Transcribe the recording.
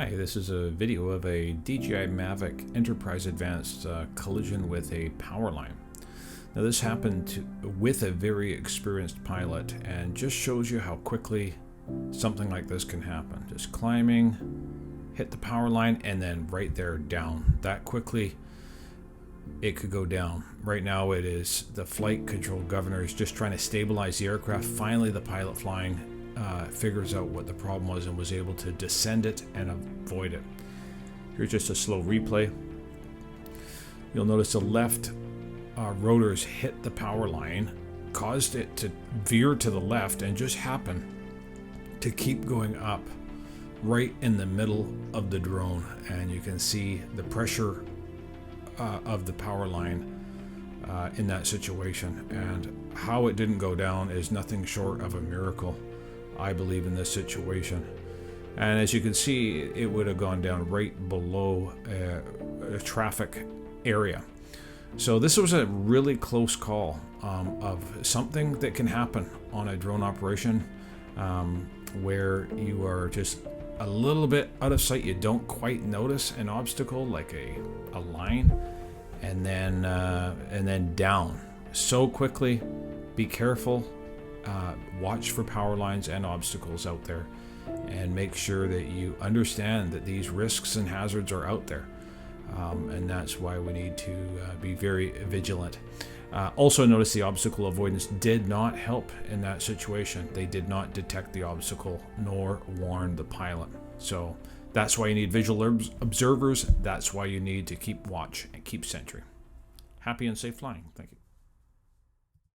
Hi, this is a video of a DJI Mavic Enterprise Advanced collision with a power line. Now this happened with a very experienced pilot and just shows you how quickly something like this can happen. Just climbing, hit the power line, and then right there down. That quickly it could go down. Right now it is the flight control governor is just trying to stabilize the aircraft. Finally the pilot flying figures out what the problem was and was able to descend it and avoid it. Here's just a slow replay. You'll notice the left rotors hit the power line, caused it to veer to the left, and just happened to keep going up right in the middle of the drone. And you can see the pressure of the power line in that situation, and how it didn't go down is nothing short of a miracle, I believe, in this situation. And as you can see, it would have gone down right below a traffic area. So this was a really close call of something that can happen on a drone operation where you are just a little bit out of sight. You don't quite notice an obstacle like a line, and then down so quickly. Be careful. Watch for power lines and obstacles out there, and make sure that you understand that these risks and hazards are out there, and that's why we need to be very vigilant. Also notice the obstacle avoidance did not help in that situation. They did not detect the obstacle nor warn the pilot. So that's why you need visual observers. That's why you need to keep watch and keep sentry. Happy and safe flying. Thank you.